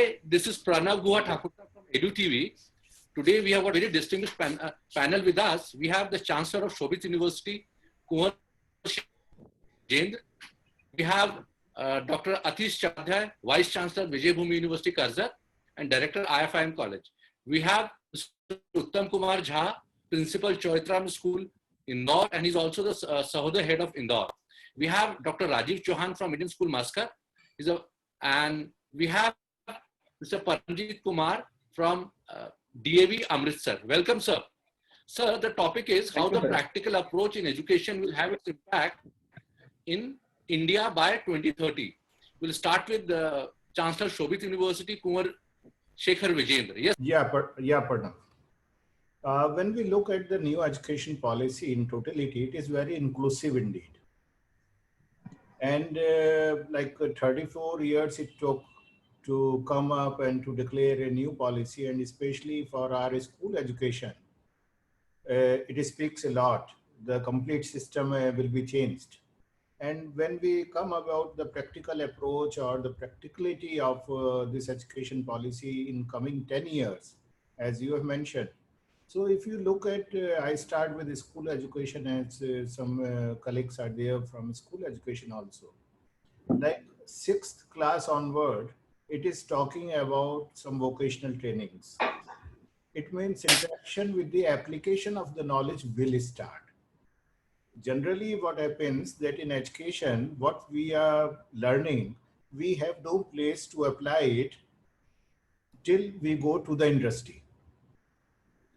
Hi, this is Pranav Guha Thakur from EduTV. Today we have a very distinguished panel with us. We have the Chancellor of Shobit University, Kunwar Jendra. We have Dr. Atish Chadha, Vice Chancellor, Vijay Bhumi University, Karzar, and Director, IFIM College. We have Mr. Uttam Kumar Jha, Principal, Choitram School, Indore, and he's also the Sahoda Head of Indore. We have Dr. Rajiv Chauhan from Indian School, Maskar. And we have Mr. Paramjit Kumar from DAV Amritsar. Welcome, sir. Sir, the topic is how the practical approach in education will have its impact in India by 2030. We'll start with the Chancellor Shobit University, Kunwar Shekhar Vijendra. Yes. Pranav. When we look at the new education policy in totality, it is very inclusive indeed. And like 34 years it took to come up and to declare a new policy, and especially for our school education, it speaks a lot. The complete system will be changed. And when we come about the practical approach or the practicality of this education policy in coming 10 years, as you have mentioned. So if you look at, I start with the school education, as some colleagues are there from school education also. Like 6th class onward, it is talking about some vocational trainings. It means interaction with the application of the knowledge will start. Generally, what happens that in education, what we are learning, we have no place to apply it till we go to the industry.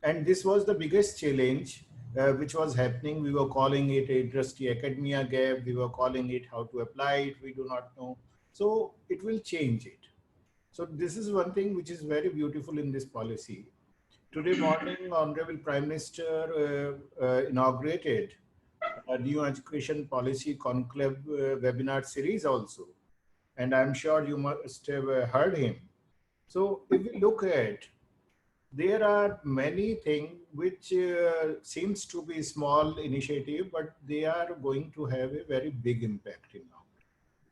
And this was the biggest challenge which was happening. We were calling it industry academia gap. We were calling it how to apply it. We do not know. So it will change it. So this is one thing which is very beautiful in this policy. Today morning, Honorable Prime Minister inaugurated a new education policy conclave webinar series also. And I'm sure you must have heard him. So if we look at, there are many things which seems to be small initiative, but they are going to have a very big impact in now.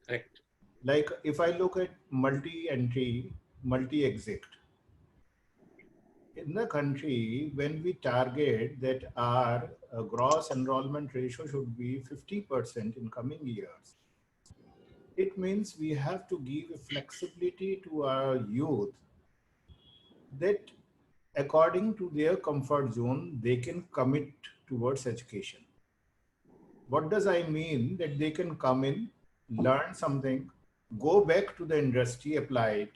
Correct. Like if I look at multi-entry, multi-exit. In the country, when we target that our gross enrollment ratio should be 50% in coming years, it means we have to give a flexibility to our youth that according to their comfort zone, they can commit towards education. What does I mean? That they can come in, learn something, go back to the industry, apply it,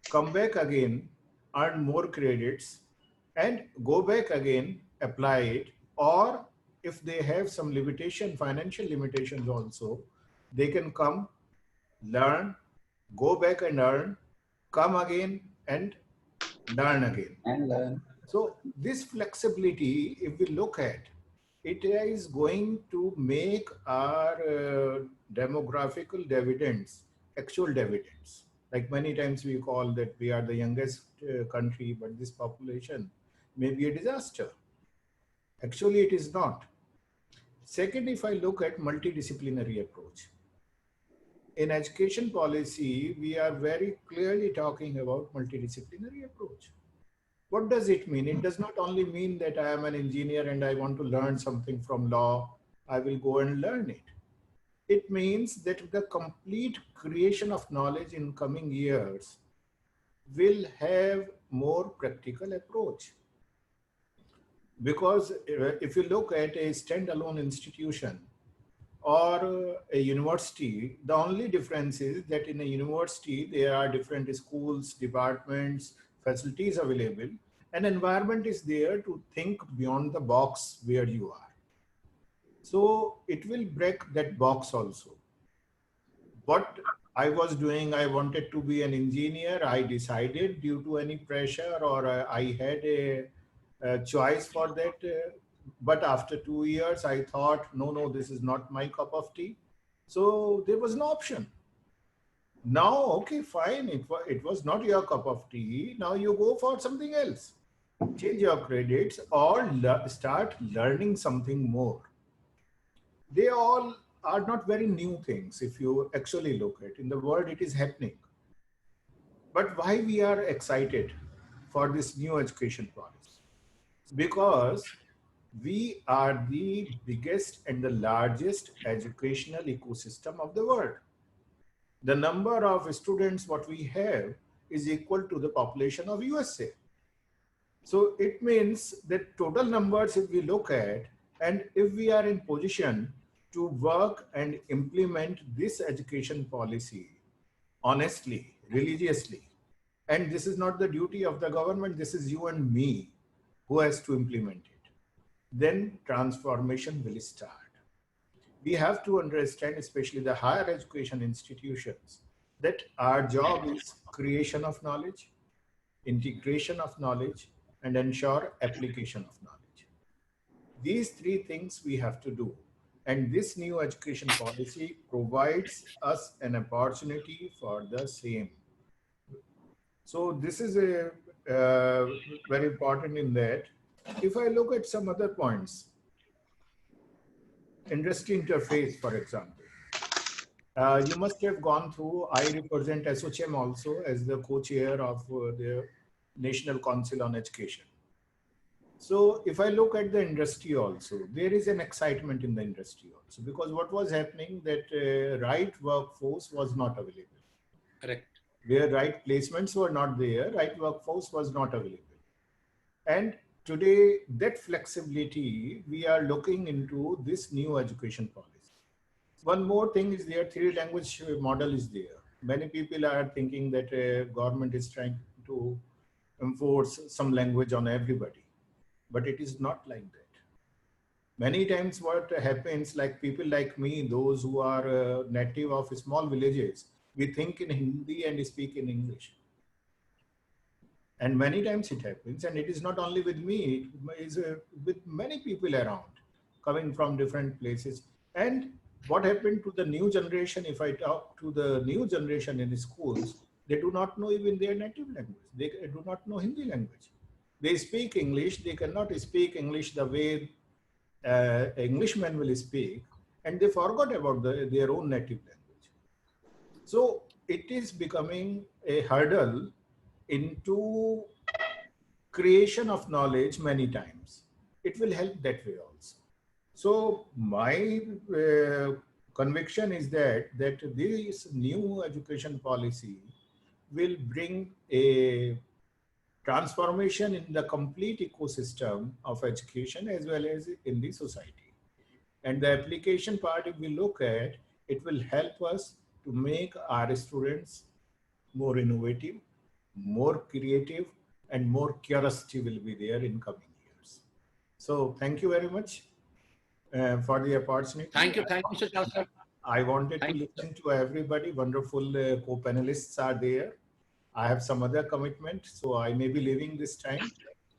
come back again, earn more credits, and go back again, apply it. Or if they have some limitation, financial limitations also, they can come, learn, go back and earn, come again and learn again. So this flexibility, if we look at, it is going to make our demographical dividends, actual dividends. Like many times we call that we are the youngest country, but this population may be a disaster. Actually, it is not. Second, if I look at multidisciplinary approach, in education policy, we are very clearly talking about multidisciplinary approach. What does it mean? It does not only mean that I am an engineer and I want to learn something from law, I will go and learn it. It means that the complete creation of knowledge in coming years will have more practical approach. Because if you look at a standalone institution or a university, the only difference is that in a university, there are different schools, departments, facilities available, and environment is there to think beyond the box where you are. So it will break that box also. What I was doing, I wanted to be an engineer. I decided due to any pressure or I had a choice for that. But after 2 years, I thought, no, this is not my cup of tea. So there was no option. Now, okay, fine. It was not your cup of tea. Now you go for something else. Change your credits or start learning something more. They all are not very new things if you actually look at. In the world, it is happening. But why we are excited for this new education policy? Because we are the biggest and the largest educational ecosystem of the world. The number of students what we have is equal to the population of USA. So it means that total numbers, if we look at, and if we are in position to work and implement this education policy honestly, religiously, and this is not the duty of the government, this is you and me who has to implement it, then transformation will start. We have to understand, especially the higher education institutions, that our job is creation of knowledge, integration of knowledge, and ensure application of knowledge. These three things we have to do. And this new education policy provides us an opportunity for the same. So this is a very important in that. If I look at some other points, industry interface, for example, you must have gone through, I represent SOCHM also as the co-chair of the National Council on Education. So if I look at the industry also, there is an excitement in the industry also, because what was happening that right workforce was not available. Correct. Where right placements were not there, right workforce was not available. And today that flexibility, we are looking into this new education policy. One more thing is there, three language model is there. Many people are thinking that government is trying to enforce some language on everybody, but it is not like that. Many times what happens, like people like me, those who are native of small villages, we think in Hindi and speak in English. And many times it happens, and it is not only with me, it is with many people around, coming from different places. And what happened to the new generation, if I talk to the new generation in schools, they do not know even their native language. They do not know Hindi language. They speak English, they cannot speak English the way Englishman will speak, and they forgot about their own native language. So it is becoming a hurdle into creation of knowledge many times. It will help that way also. So my conviction is that this new education policy will bring a transformation in the complete ecosystem of education as well as in the society. And the application part, if we look at, it will help us to make our students more innovative, more creative, and more curiosity will be there in coming years. So thank you very much for the opportunity. Thank you, Mr. Chancellor. I wanted to listen to everybody. Wonderful co-panelists are there. I have some other commitment, so I may be leaving this time.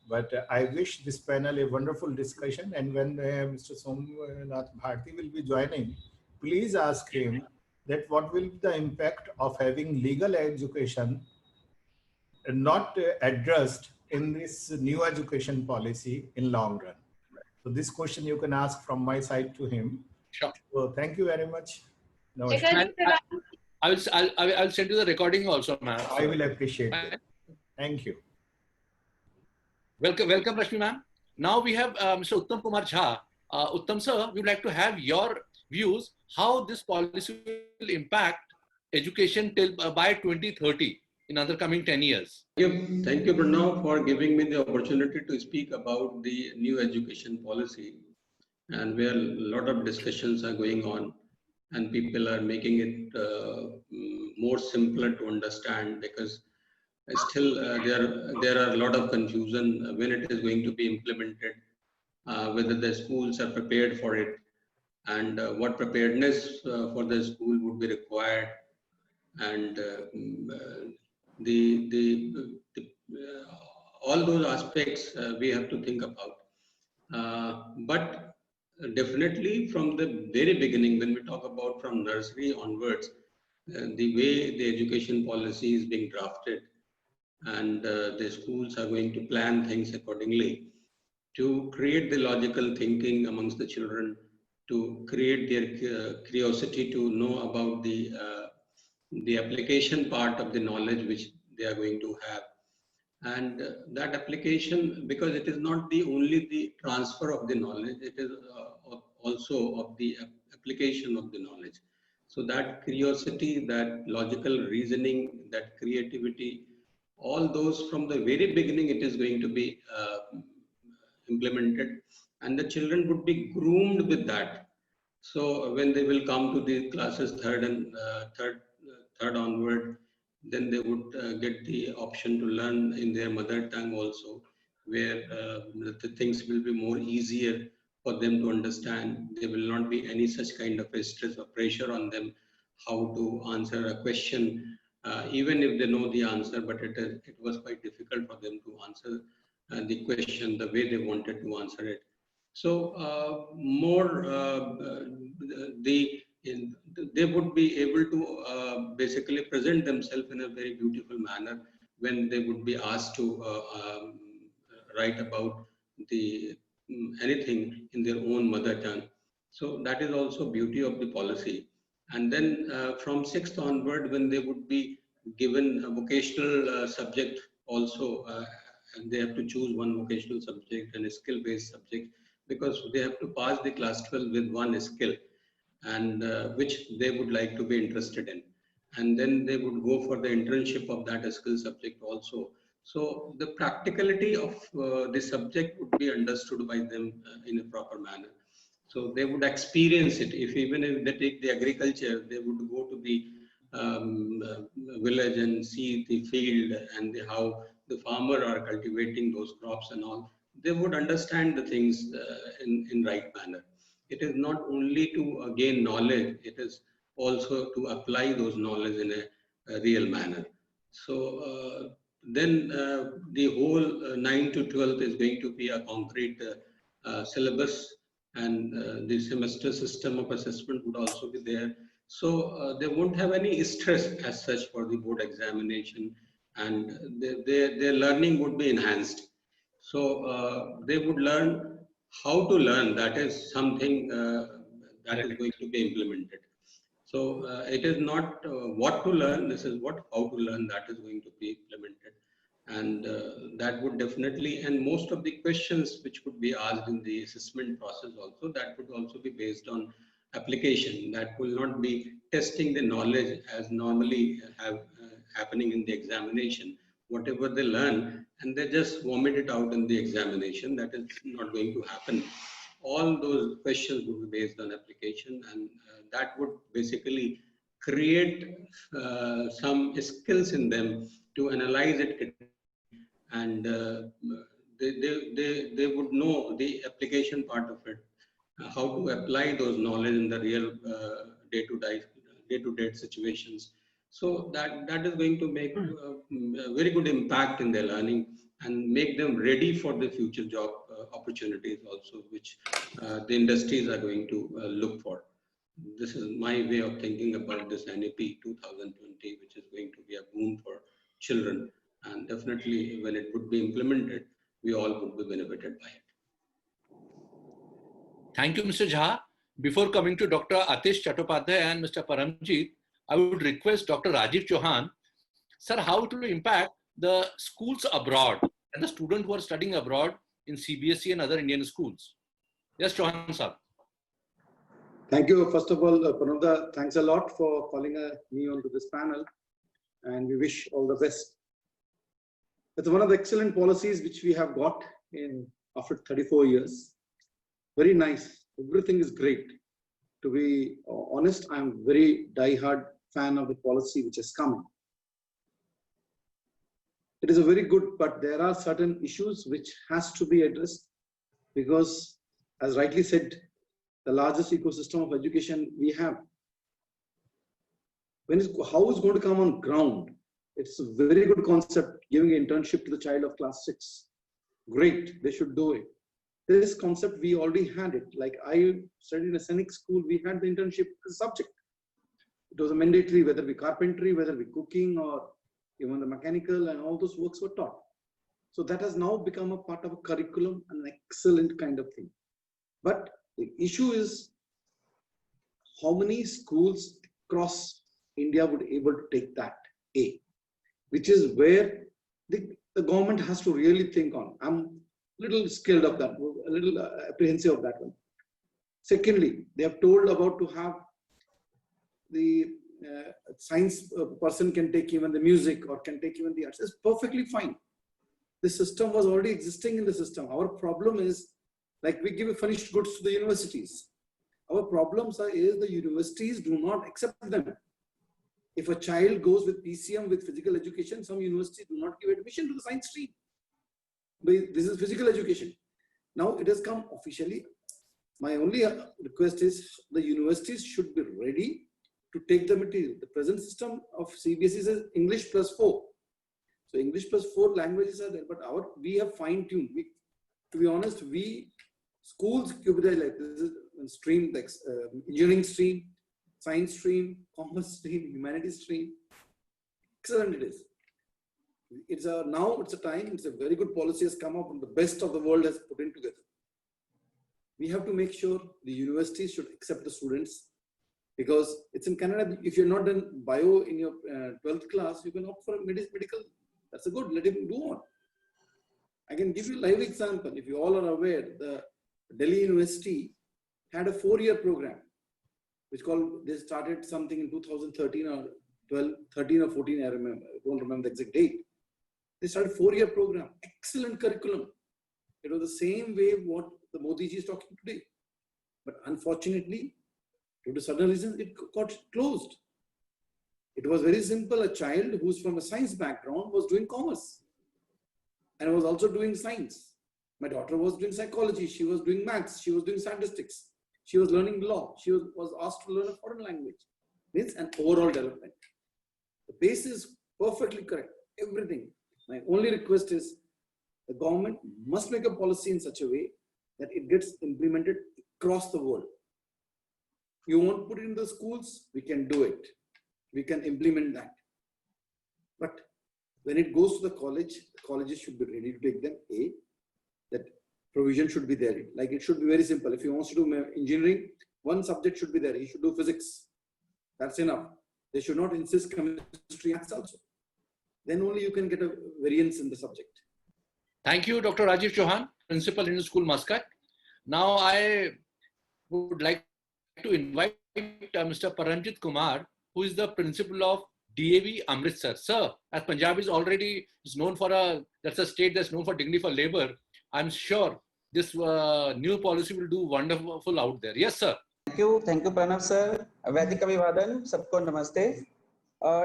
But I wish this panel a wonderful discussion. And when Mr. Somnath Bharti will be joining, please ask him that what will be the impact of having legal education not addressed in this new education policy in long run. So this question you can ask from my side to him. Sure. So thank you very much. I'll send you the recording also, ma'am. I will appreciate it. Thank you. Welcome, Rashmi ma'am. Now we have Mr. Uttam Kumar Jha. Uttam sir, we would like to have your views how this policy will impact education till by 2030 in other coming 10 years. Thank you, Pranav, for giving me the opportunity to speak about the new education policy, and where a lot of discussions are going on, and people are making it more simpler to understand, because still there are a lot of confusion when it is going to be implemented, whether the schools are prepared for it, and what preparedness for the school would be required, and all those aspects we have to think about. But definitely from the very beginning, when we talk about from nursery onwards, the way the education policy is being drafted, and the schools are going to plan things accordingly to create the logical thinking amongst the children, to create their curiosity to know about the application part of the knowledge which they are going to have. And that application, because it is not only the transfer of the knowledge, it is also of the application of the knowledge. So that curiosity, that logical reasoning, that creativity, all those from the very beginning, it is going to be implemented, and the children would be groomed with that. So when they will come to the classes third onward, then they would get the option to learn in their mother tongue also, where the things will be more easier for them to understand. There will not be any such kind of a stress or pressure on them how to answer a question, even if they know the answer, but it was quite difficult for them to answer the question the way they wanted to answer it. So they would be able to basically present themselves in a very beautiful manner when they would be asked to write about anything in their own mother tongue. So that is also beauty of the policy. And then from 6th onward, when they would be given a vocational subject also, and they have to choose one vocational subject and a skill-based subject, because they have to pass the class 12 with one skill, and which they would like to be interested in. And then they would go for the internship of that skill subject also. So the practicality of the subject would be understood by them in a proper manner. So they would experience it. Even if they take the agriculture, they would go to the village and see the field and how the farmer are cultivating those crops and all. They would understand the things in right manner. It is not only to gain knowledge, it is also to apply those knowledge in a real manner. So then the whole 9 to 12 is going to be a concrete syllabus, and the semester system of assessment would also be there. So they won't have any stress as such for the board examination, and their learning would be enhanced. So they would learn how to learn. That is something that is going to be implemented. So it is not what to learn, this is how to learn that is going to be implemented. And that would definitely, and most of the questions which would be asked in the assessment process also, that would also be based on application. That will not be testing the knowledge as normally happening in the examination. Whatever they learn, and they just vomit it out in the examination, that is not going to happen. All those questions would be based on application, and that would basically create some skills in them to analyze it, and they would know the application part of it, how to apply those knowledge in the real day-to-day situations. So that is going to make a very good impact in their learning and make them ready for the future job opportunities also, which the industries are going to look for. This is my way of thinking about this NEP 2020, which is going to be a boom for children. And definitely when it would be implemented, we all would be benefited by it. Thank you, Mr. Jha. Before coming to Dr. Atish Chattopadhyay and Mr. Paramjit, I would request Dr. Rajiv Chauhan, sir, how it will impact the schools abroad and the students who are studying abroad in CBSE and other Indian schools. Yes, Chauhan sir. Thank you. First of all, Pranavda, thanks a lot for calling me onto this panel, and we wish all the best. It's one of the excellent policies which we have got in after 34 years. Very nice. Everything is great. To be honest, I'm very die-hard fan of the policy which is coming. It is a very good, but there are certain issues which has to be addressed, because as rightly said, the largest ecosystem of education we have. How is going to come on ground? It's a very good concept, giving an internship to the child of class 6. Great, they should do it. This concept, we already had it. Like I studied in a scenic school, we had the internship as a subject. It was a mandatory, whether it be carpentry, whether it be cooking, or even the mechanical, and all those works were taught. So that has now become a part of a curriculum, an excellent kind of thing. But the issue is how many schools across India would be able to take that, A. which is where the government has to really think on. I'm a little scared of that, a little apprehensive of that one. Secondly, they have told about to have the science person can take even the music or can take even the arts. It's perfectly fine. The system was already existing in the system. Our problem is, like, we give finished goods to the universities. Our problems is the universities do not accept them. If a child goes with PCM with physical education, some universities do not give admission to the science stream. This is physical education. Now it has come officially. My only request is the universities should be ready to take the material. The present system of CBSE is English +4. So English +4 languages are there, but we have fine-tuned. To be honest, schools like this is stream, like engineering stream, science stream, commerce stream, humanities stream. Excellent it is. Now it's a time, it's a very good policy has come up and the best of the world has put in together. We have to make sure the universities should accept the students, because it's in Canada. If you're not done bio in your 12th class, you can opt for a medical. That's a good, let him do on. I can give you a live example. If you all are aware, the Delhi University had a 4-year program, which they started something in 2013 or 13 or 14, I remember. I don't remember the exact date. They started a 4-year program, excellent curriculum. It was the same way what the Modi ji is talking today. But unfortunately, due to certain reasons, it got closed. It was very simple. A child who's from a science background was doing commerce and was also doing science. My daughter was doing psychology. She was doing maths. She was doing statistics. She was learning law. She was asked to learn a foreign language. It's an overall development. The base is perfectly correct. Everything. My only request is the government must make a policy in such a way that it gets implemented across the world. You won't put it in the schools, we can do it. We can implement that. But when it goes to the colleges should be ready to take them. That provision should be there. Like, it should be very simple. If he wants to do engineering, one subject should be there. He should do physics. That's enough. They should not insist chemistry maths also. Then only you can get a variance in the subject. Thank you, Dr. Rajiv Chauhan, Principal, Indian School, Muscat. Now I would like to invite Mr. Paramjit Kumar, who is the Principal of DAV Amritsar. Sir, as Punjab is already known for that's a state that's known for dignity for labor, I'm sure this new policy will do wonderful out there. Yes, sir. Thank you, Pranav sir. Vedika Vivadan, sabko namaste.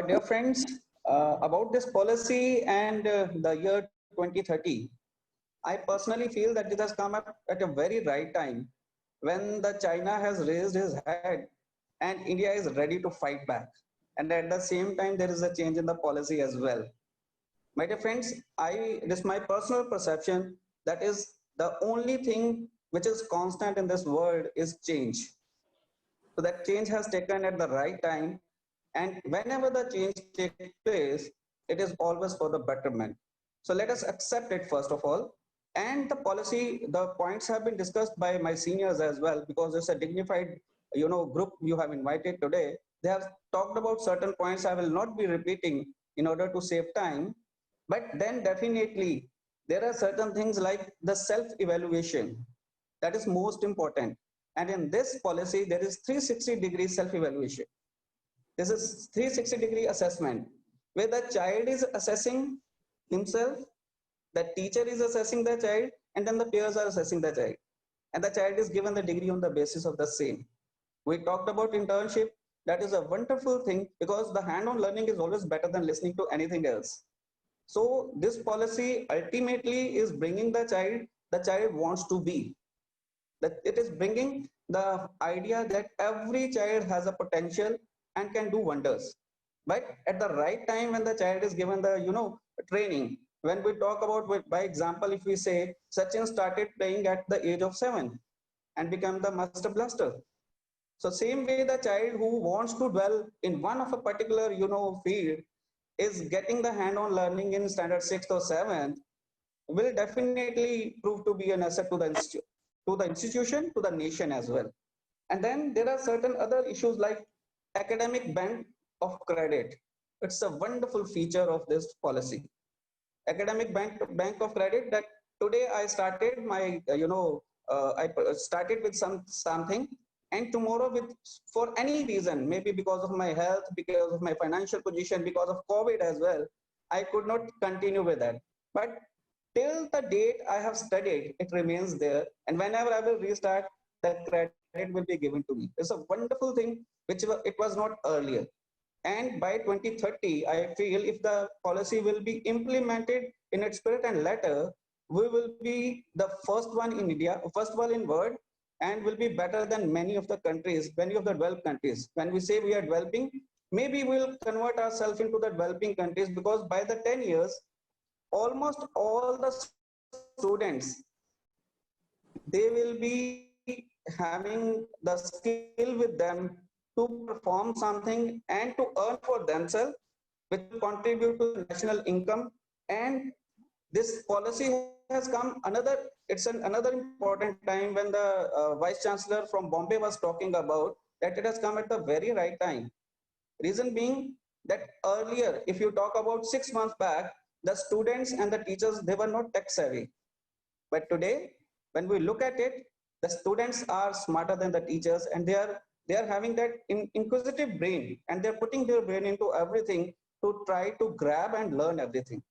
Dear friends, about this policy and the year 2030, I personally feel that it has come up at a very right time when the China has raised his head and India is ready to fight back. And at the same time, there is a change in the policy as well. My dear friends, this is my personal perception, that is the only thing which is constant in this world is change. So that change has taken at the right time. And whenever the change takes place, it is always for the betterment. So let us accept it first of all. And the policy, the points have been discussed by my seniors as well, because it's a dignified, group you have invited today. They have talked about certain points I will not be repeating in order to save time. But then definitely there are certain things like the self-evaluation that is most important. And in this policy, there is 360-degree self-evaluation. This is 360-degree assessment where the child is assessing himself, the teacher is assessing the child, and then the peers are assessing the child. And the child is given the degree on the basis of the same. We talked about internship. That is a wonderful thing because the hand-on learning is always better than listening to anything else. So this policy ultimately is bringing the child wants to be. That it is bringing the idea that every child has a potential and can do wonders. But at the right time when the child is given the, training, when we talk about, by example, if we say Sachin started playing at the age of 7 and became the master blaster. So same way the child who wants to dwell in one of a particular, field is getting the hand-on learning in standard 6th or 7th will definitely prove to be an asset to the institution, to the nation as well. And then there are certain other issues like academic band of credit. It's a wonderful feature of this policy. Academic bank of credit, that today I started my, started with something, and tomorrow with, for any reason, maybe because of my health, because of my financial position, because of COVID as well, I could not continue with that. But till the date I have studied, it remains there. And whenever I will restart, the credit will be given to me. It's a wonderful thing, it was not earlier. And by 2030, I feel if the policy will be implemented in its spirit and letter, we will be the first one in India, first one in world, and will be better than many of the countries, many of the developed countries. When we say we are developing, maybe we'll convert ourselves into the developing countries, because by the 10 years, almost all the students, they will be having the skill with them to perform something and to earn for themselves, which will contribute to the national income. And this policy has come another important time, when the Vice Chancellor from Bombay was talking about that it has come at the very right time. Reason being that earlier, if you talk about 6 months back, the students and the teachers, they were not tech savvy. But today, when we look at it, the students are smarter than the teachers, and they are having that inquisitive brain, and they're putting their brain into everything to try to grab and learn everything.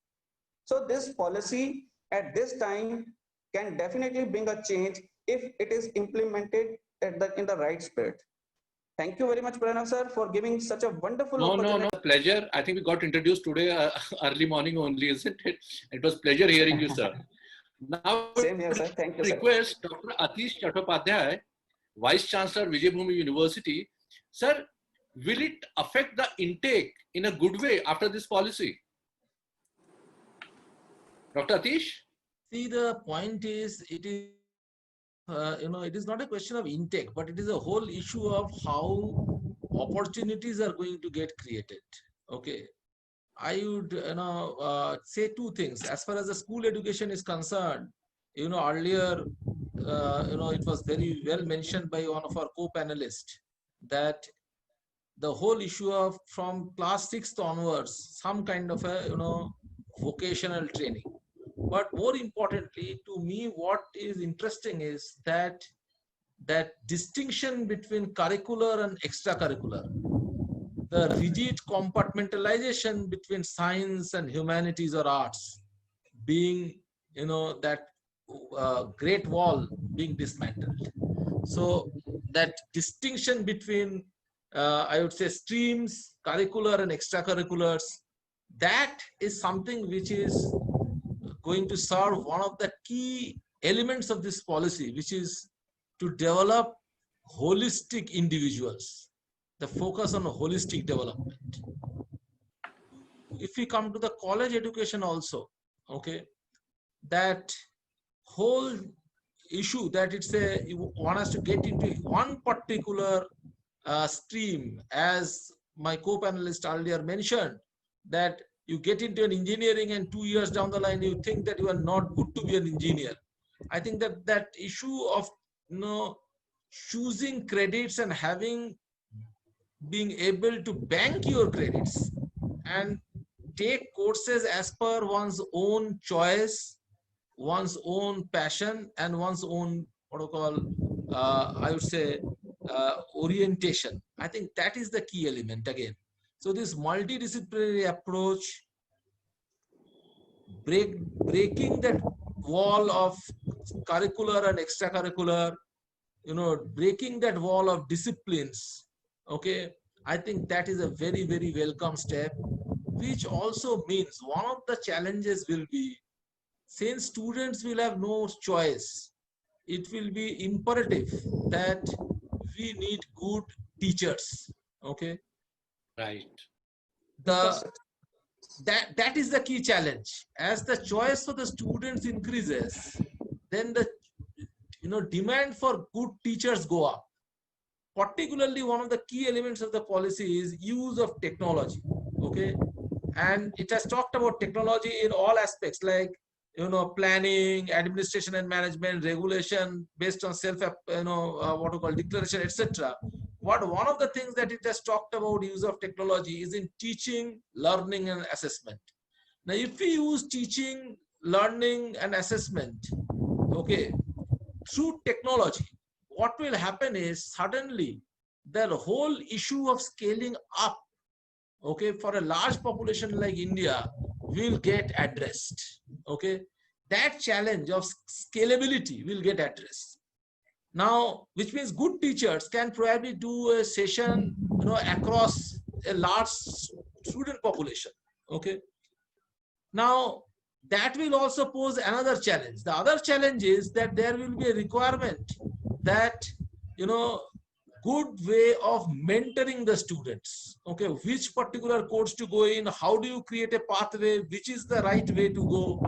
So this policy at this time can definitely bring a change if it is implemented in the right spirit. Thank you very much, Pranav sir, for giving such a wonderful opportunity. No, pleasure. I think we got introduced today early morning only, isn't it? It was pleasure hearing you, sir. Now, Same here, sir. Thank you, sir. request Dr. Atish Chattopadhyay, Vice Chancellor, Vijayabhumi University. Sir, will it affect the intake in a good way after this policy? Dr. Atish? See, the point is, it is, it is not a question of intake, but it is a whole issue of how opportunities are going to get created. Okay. I would, say two things. As far as the school education is concerned, earlier, it was very well mentioned by one of our co-panelists that the whole issue of from class 6th onwards, some kind of a, vocational training. But more importantly, to me, what is interesting is that distinction between curricular and extracurricular, the rigid compartmentalization between science and humanities or arts being, that great wall being dismantled. So that distinction between, I would say, streams, curricular and extracurriculars, that is something which is going to serve one of the key elements of this policy, which is to develop holistic individuals, the focus on holistic development. If we come to the college education also, okay, that whole issue that you want us to get into one particular stream, as my co-panelist earlier mentioned, that you get into an engineering and 2 years down the line, you think that you are not good to be an engineer. I think that issue of, choosing credits and being able to bank your credits and take courses as per one's own choice, one's own passion, and one's own, I would say, orientation. I think that is the key element again. So this multidisciplinary approach, breaking that wall of curricular and extracurricular, breaking that wall of disciplines, okay, I think that is a very, very welcome step, which also means one of the challenges will be, since students will have no choice, it will be imperative that we need good teachers, okay. Right. That is the key challenge. As the choice for the students increases, then the demand for good teachers go up. Particularly, one of the key elements of the policy is use of technology. Okay, and it has talked about technology in all aspects, like planning, administration and management, regulation based on self declaration, etc. one of the things that it has talked about use of technology is in teaching, learning, and assessment. Now, if we use teaching, learning, and assessment, okay, through technology, what will happen is suddenly the whole issue of scaling up, okay, for a large population like India will get addressed. Okay, that challenge of scalability will get addressed. Now, which means good teachers can probably do a session, across a large student population. Okay. Now, that will also pose another challenge. The other challenge is that there will be a requirement that, good way of mentoring the students. Okay, which particular course to go in, how do you create a pathway, which is the right way to go.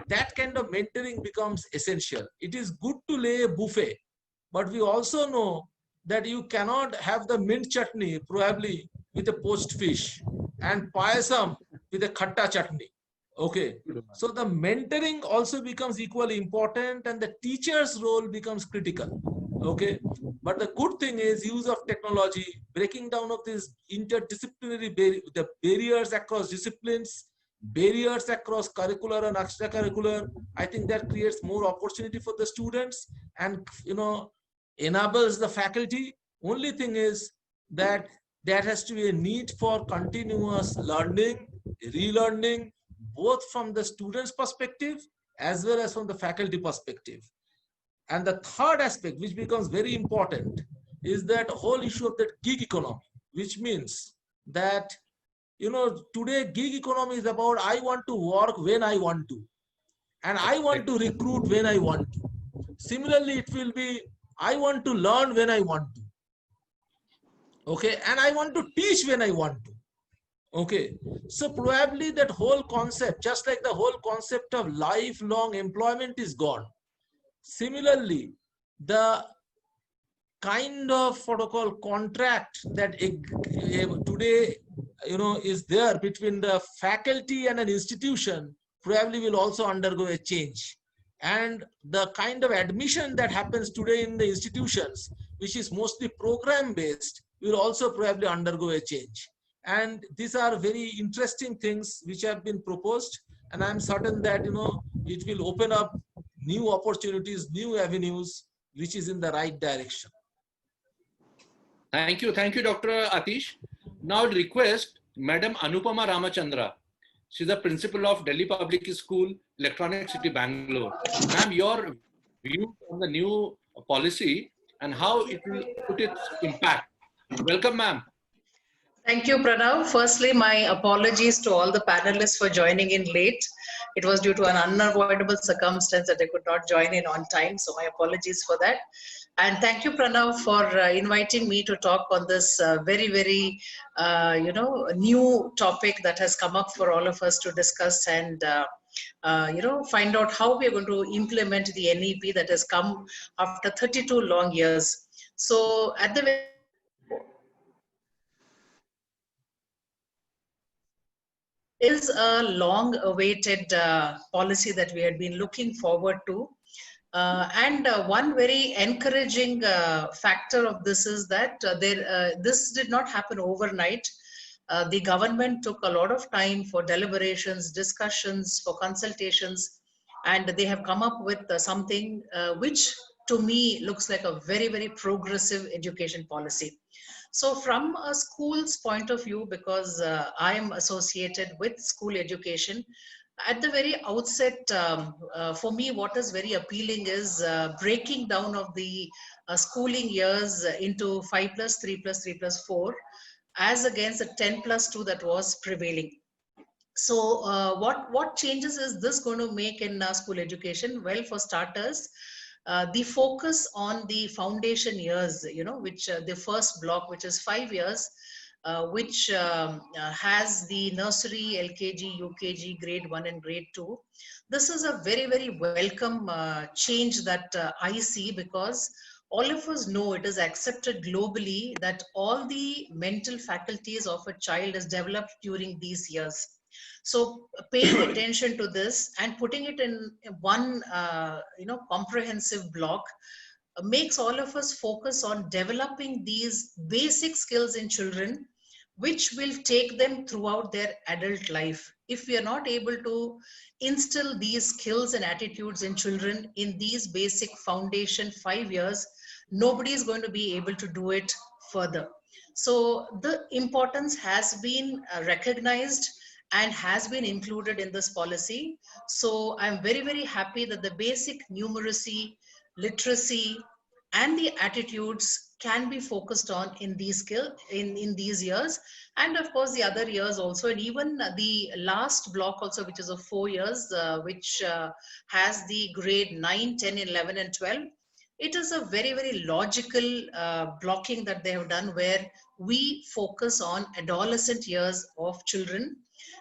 That kind of mentoring becomes essential. It is good to lay a buffet, but we also know that you cannot have the mint chutney probably with a poached fish and payasam with a khatta chutney. Okay, so the mentoring also becomes equally important and the teacher's role becomes critical. Okay, but the good thing is use of technology, breaking down of these interdisciplinary the barriers across disciplines, barriers across curricular and extracurricular. I think that creates more opportunity for the students and enables the faculty. Only thing is that there has to be a need for continuous learning, relearning, both from the student's perspective as well as from the faculty perspective. And the third aspect, which becomes very important, is that whole issue of that gig economy, which means that, today gig economy is about I want to work when I want to, and I want to recruit when I want to. Similarly, it will be I want to learn when I want to. Okay, and I want to teach when I want to. Okay, so probably that whole concept, just like the whole concept of lifelong employment is gone. Similarly, the kind of protocol contract that today, is there between the faculty and an institution probably will also undergo a change. And the kind of admission that happens today in the institutions, which is mostly program based, will also probably undergo a change. And these are very interesting things which have been proposed. And I'm certain that, it will open up new opportunities, new avenues, which is in the right direction. Thank you, Dr. Atish. Now I'd request Madam Anupama Ramachandra. She's the principal of Delhi Public School, Electronic City, Bangalore. Ma'am, your view on the new policy and how it will put its impact. Welcome, ma'am. Thank you, Pranav. Firstly, my apologies to all the panelists for joining in late. It was due to an unavoidable circumstance that I could not join in on time. So my apologies for that. And thank you, Pranav, for inviting me to talk on this very, very, new topic that has come up for all of us to discuss and, find out how we are going to implement the NEP that has come after 32 long years. So at the is a long awaited policy that we had been looking forward to. And one very encouraging factor of this is that this did not happen overnight. The government took a lot of time for deliberations, discussions, for consultations, and they have come up with something which to me looks like a very, very progressive education policy. So from a school's point of view, because I am associated with school education, at the very outset, for me, what is very appealing is breaking down of the schooling years into 5+, 3+, 3+4, as against the 10+2 that was prevailing. So what changes is this going to make in school education? Well, for starters, the focus on the foundation years, which the first block, which is 5 years, which has the nursery, LKG, UKG, grade 1 and grade 2. This is a very, very welcome change that I see, because all of us know it is accepted globally that all the mental faculties of a child is developed during these years. So paying attention to this and putting it in one, comprehensive block makes all of us focus on developing these basic skills in children, which will take them throughout their adult life. If we are not able to instill these skills and attitudes in children in these basic foundation 5 years, nobody is going to be able to do it further. So the importance has been recognized and has been included in this policy. So I'm very, very happy that the basic numeracy, literacy, and the attitudes can be focused on in these in these years, and of course the other years also, and even the last block also, which is of 4 years, which has the grade 9, 10, 11, and 12. It is a very, very logical blocking that they have done, where we focus on adolescent years of children.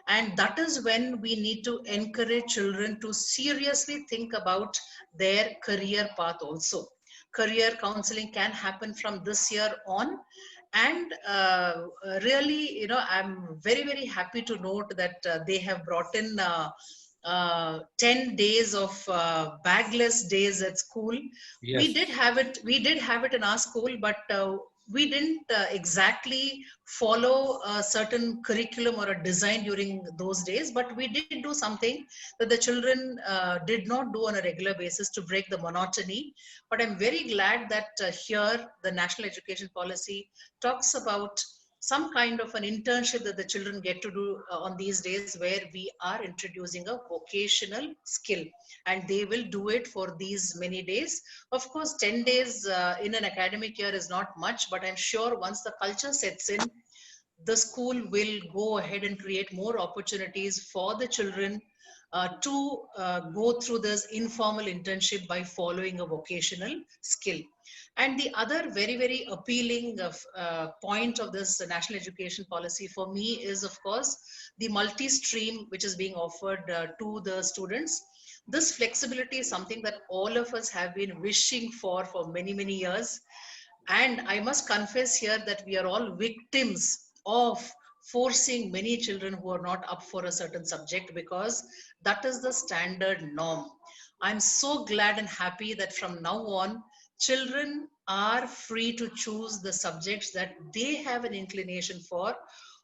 And that is when we need to encourage children to seriously think about their career path also. Career counseling can happen from this year on. And really, you know, I'm very, very happy to note that they have brought in 10 days of bagless days at school. Yes. We did have it in our school, but we didn't exactly follow a certain curriculum or a design during those days, but we did do something that the children did not do on a regular basis to break the monotony. But I'm very glad that here the National Education Policy talks about some kind of an internship that the children get to do on these days, where we are introducing a vocational skill, and they will do it for these many days. Of course, 10 days in an academic year is not much, but I'm sure once the culture sets in, the school will go ahead and create more opportunities for the children to go through this informal internship by following a vocational skill. And the other very, very appealing point of this national education policy for me is, of course, the multi-stream which is being offered to the students. This flexibility is something that all of us have been wishing for many, many years. And I must confess here that we are all victims of forcing many children who are not up for a certain subject, because that is the standard norm. I'm so glad and happy that from now on, children are free to choose the subjects that they have an inclination for,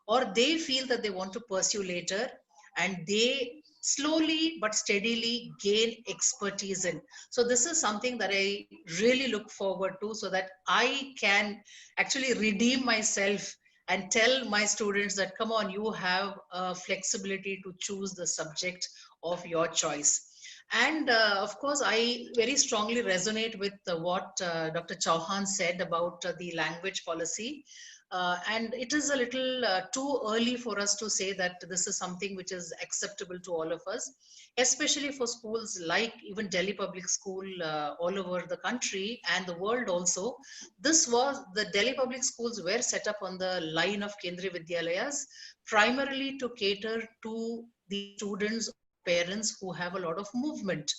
or they feel that they want to pursue later, and they slowly but steadily gain expertise in. So this is something that I really look forward to, so that I can actually redeem myself and tell my students that, come on, you have a flexibility to choose the subject of your choice. And of course, I very strongly resonate with what Dr. Chauhan said about the language policy. And it is a little too early for us to say that this is something which is acceptable to all of us, especially for schools like even Delhi Public School all over the country and the world also. The Delhi Public Schools were set up on the line of Kendriya Vidyalayas, primarily to cater to the students, parents who have a lot of movement.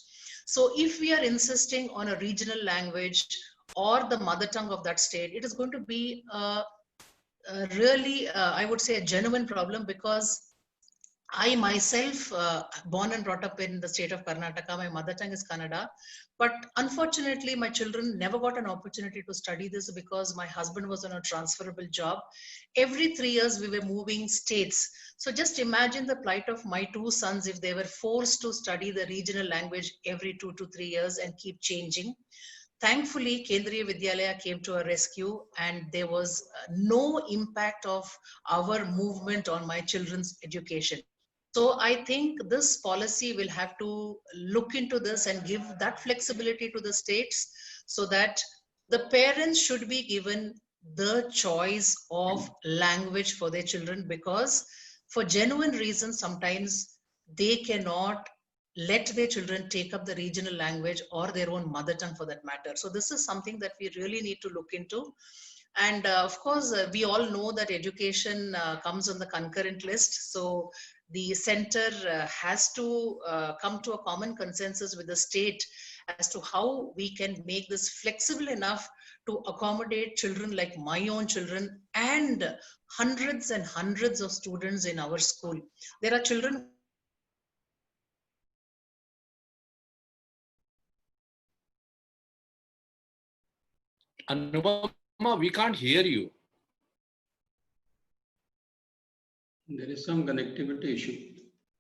So if we are insisting on a regional language or the mother tongue of that state, it is going to be really, I would say, a genuine problem, because I myself, born and brought up in the state of Karnataka, my mother tongue is Kannada, but unfortunately my children never got an opportunity to study this because my husband was on a transferable job. Every 3 years we were moving states. So just imagine the plight of my 2 sons if they were forced to study the regional language every 2 to 3 years and keep changing. Thankfully, Kendriya Vidyalaya came to our rescue, and there was no impact of our movement on my children's education. So I think this policy will have to look into this and give that flexibility to the states, so that the parents should be given the choice of language for their children, because for genuine reasons, sometimes they cannot let their children take up the regional language or their own mother tongue for that matter. So this is something that we really need to look into. And of course, we all know that education comes on the concurrent list. So the center has to come to a common consensus with the state as to how we can make this flexible enough to accommodate children like my own children and hundreds and hundreds of students in our school. There are children Anupama, we can't hear you. There is some connectivity issue.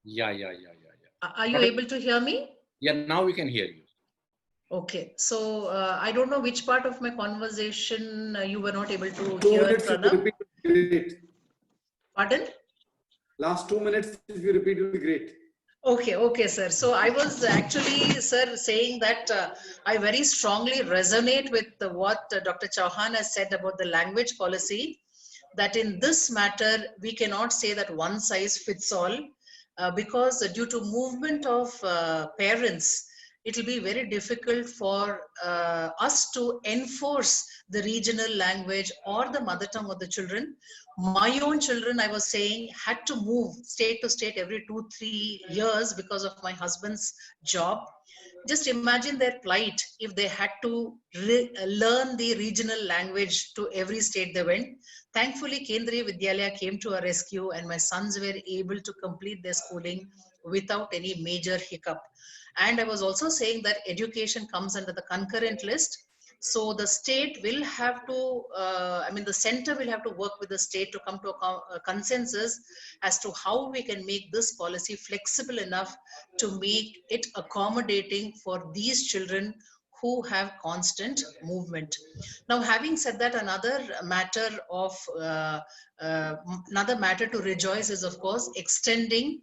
Yeah. Are you able to hear me? Yeah, now we can hear you. Okay, so I don't know which part of my conversation you were not able to 2 hear, minutes, if you Pranav. repeat, it will be great. Pardon? Last 2 minutes, if you repeat, it will be great. Okay, sir. So I was actually, sir, saying that I very strongly resonate with what Dr. Chauhan has said about the language policy, that in this matter, we cannot say that one size fits all, because due to movement of parents, it will be very difficult for us to enforce the regional language or the mother tongue of the children. My own children, I was saying, had to move state to state every 2-3 years because of my husband's job. Just imagine their plight if they had to learn the regional language to every state they went. Thankfully, Kendriya Vidyalaya came to our rescue and my sons were able to complete their schooling without any major hiccup. And I was also saying that education comes under the concurrent list. So the state will have to, the center will have to work with the state to come to a consensus as to how we can make this policy flexible enough to make it accommodating for these children who have constant movement. Now, having said that, another matter to rejoice is, of course, extending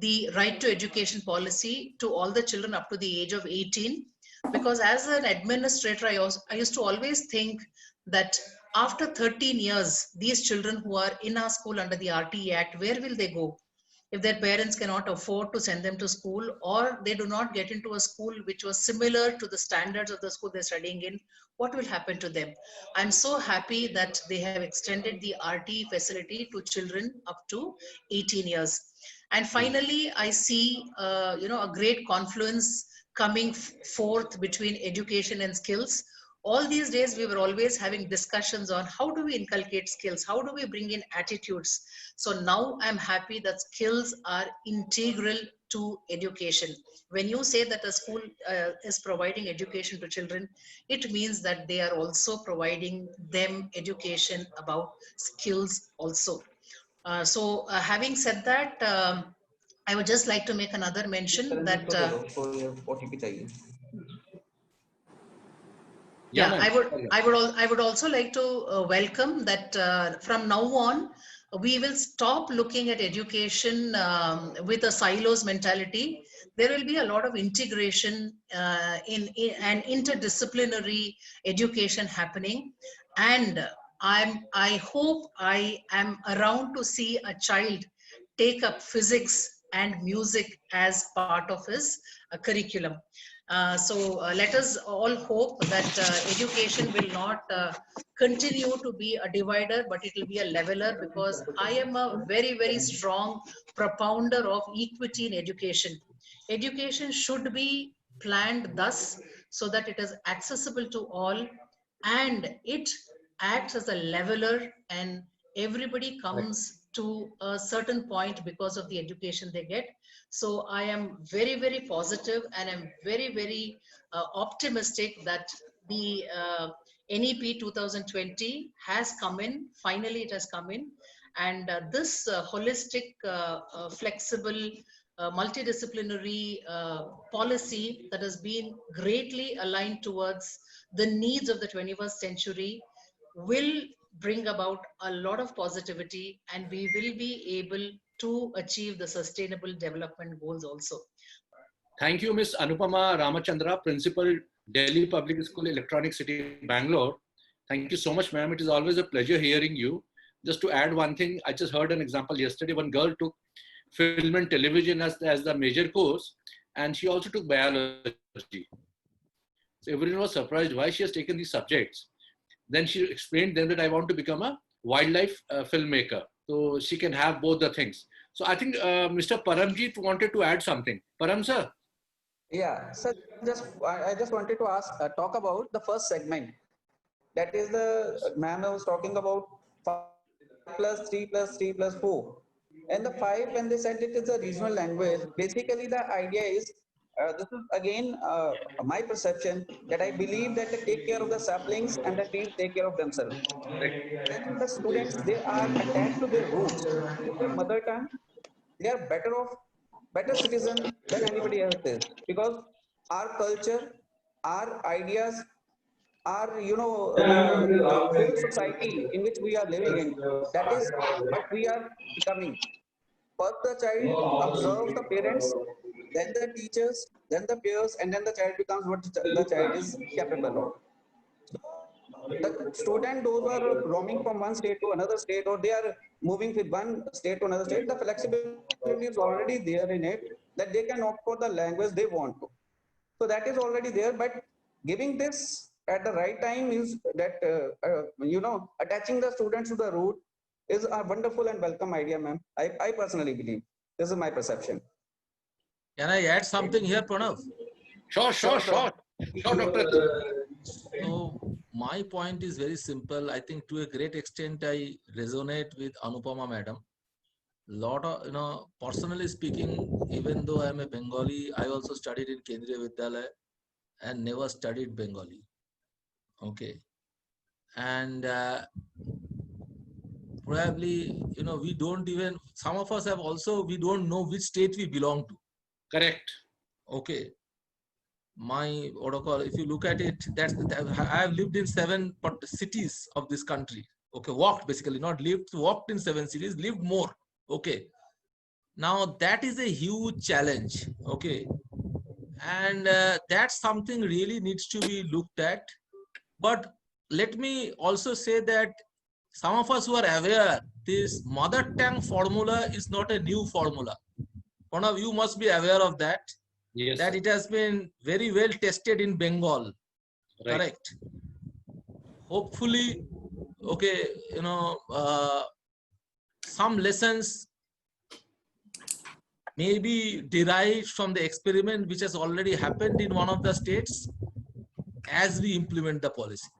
the right to education policy to all the children up to the age of 18. Because as an administrator, I used to always think that after 13 years, these children who are in our school under the RTE Act, where will they go? If their parents cannot afford to send them to school, or they do not get into a school which was similar to the standards of the school they're studying in, what will happen to them? I'm so happy that they have extended the RTE facility to children up to 18 years. And finally, I see a great confluence coming forth between education and skills. All these days, we were always having discussions on how do we inculcate skills? How do we bring in attitudes? So now I'm happy that skills are integral to education. When you say that a school is providing education to children, it means that they are also providing them education about skills also. So having said that, I would just like to make another mention that I would also like to welcome that from now on we will stop looking at education with a silos mentality. There will be a lot of integration in and interdisciplinary education happening, and I hope I am around to see a child take up physics and music as part of his curriculum. So let us all hope that education will not continue to be a divider, but it will be a leveler, because I am a very, very strong propounder of equity in education. Education should be planned thus so that it is accessible to all, and it acts as a leveler, and everybody comes to a certain point because of the education they get. So I am very, very positive, and I'm very, very optimistic that the NEP 2020 has come in. Finally, it has come in. And this holistic, flexible, multidisciplinary policy that has been greatly aligned towards the needs of the 21st century will bring about a lot of positivity, and we will be able to achieve the sustainable development goals also. Thank you, Ms. Anupama Ramachandra, Principal, Delhi Public School, Electronic City, Bangalore. Thank you so much, ma'am. It is always a pleasure hearing you. Just to add one thing, I just heard an example yesterday. One girl took film and television as the major course, and she also took biology. So everyone was surprised why she has taken these subjects. Then she explained them that I want to become a wildlife filmmaker. So she can have both the things. So I think Mr. Paramjit wanted to add something. Param sir. Yeah, so I just wanted to ask, talk about the first segment. That is the ma'am was talking about 5 plus 3 plus 3 plus 4. And the 5, when they said it is a regional language, basically the idea is this is again my perception that I believe that they take care of the saplings and the trees take care of themselves. When the students, they are attached to their roots, to their mother tongue, they are better citizen than anybody else is, because our culture, our ideas, our the whole society in which we are living in, that is what we are becoming. First the child observes the parents, then the teachers, then the peers, and then the child becomes what the child is capable of. The student, those who are roaming from one state to another state, or they are moving with one state to another state, the flexibility is already there in it, that they can opt for the language they want to. So that is already there, but giving this at the right time is that, attaching the students to the root is a wonderful and welcome idea, ma'am. I personally believe. This is my perception. Can I add something here, Pranav? Sure, Dr. So my point is very simple. I think to a great extent I resonate with Anupama madam. Lot of, personally speaking, even though I am a Bengali, I also studied in Kendriya Vidyalaya and never studied Bengali. Okay. And probably, we don't even, some of us have also, we don't know which state we belong to. Correct. Okay. If you look at it, I have lived in 7 cities of this country. Okay, walked basically, not lived, walked in 7 cities, lived more. Okay. Now that is a huge challenge. Okay. And that's something really needs to be looked at. But let me also say that some of us who are aware, this mother tongue formula is not a new formula. One of you must be aware of that. Yes. That it has been very well tested in Bengal. Right. Correct. Hopefully, okay, some lessons may be derived from the experiment which has already happened in one of the states as we implement the policy.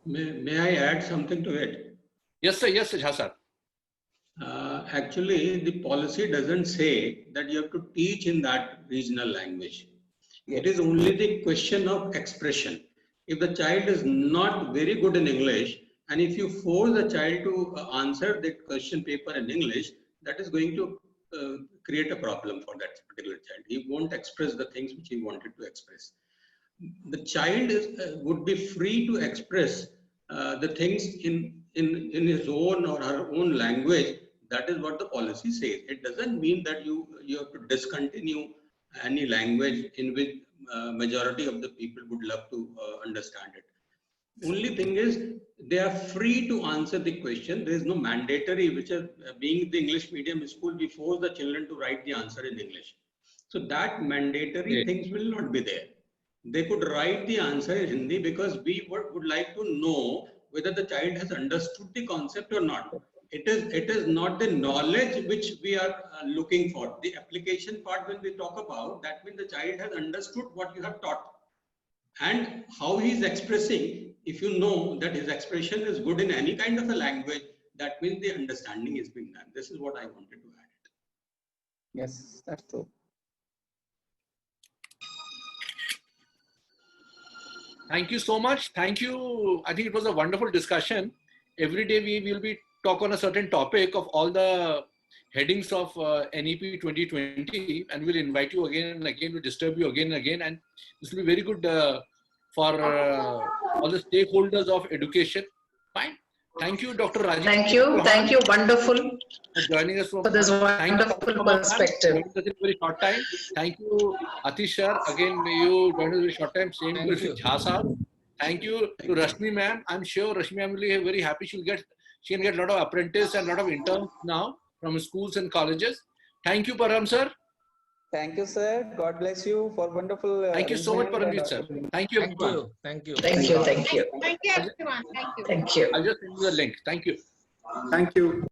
May I add something to it? Yes, sir. Yes, sir. Actually, the policy doesn't say that you have to teach in that regional language. Yes. It is only the question of expression. If the child is not very good in English, and if you force the child to answer the question paper in English, that is going to create a problem for that particular child. He won't express the things which he wanted to express. The child would be free to express the things in his own or her own language. That is what the policy says. It doesn't mean that you have to discontinue any language in which majority of the people would love to understand it. Only thing is, they are free to answer the question. There is no mandatory, which is being the English medium school, we force the children to write the answer in English. So that mandatory things will not be there. They could write the answer in Hindi, because we would like to know whether the child has understood the concept or not. It is not the knowledge which we are looking for. The application part, when we talk about, that means the child has understood what you have taught. And how he is expressing, if you know that his expression is good in any kind of a language, that means the understanding is being done. This is what I wanted to add. Yes, that's true. Thank you so much. Thank you. I think it was a wonderful discussion. Every day we will be talk on a certain topic of all the headings of NEP 2020, and we'll invite you again and again to disturb you again and again. And this will be very good for all the stakeholders of education. Fine. Thank you, Dr. Rajesh. Thank you. Wonderful For joining us for this wonderful perspective. Such a very short time. Thank you, Atish sir. Again, you joined us in a very short time. Same Thank to you. Jha sir. Thank you to Rashmi ma'am. I'm sure Rashmi ma'am will be very happy. She can get a lot of apprentices and a lot of interns now from schools and colleges. Thank you, Param sir. Thank you, sir. God bless you for wonderful. Thank you so much, Paramveer sir. Thank you, Thank everyone. you. Thank you. Thank you. Thank you, everyone. Thank you. Thank you. I'll just send you the link. Thank you. Thank you.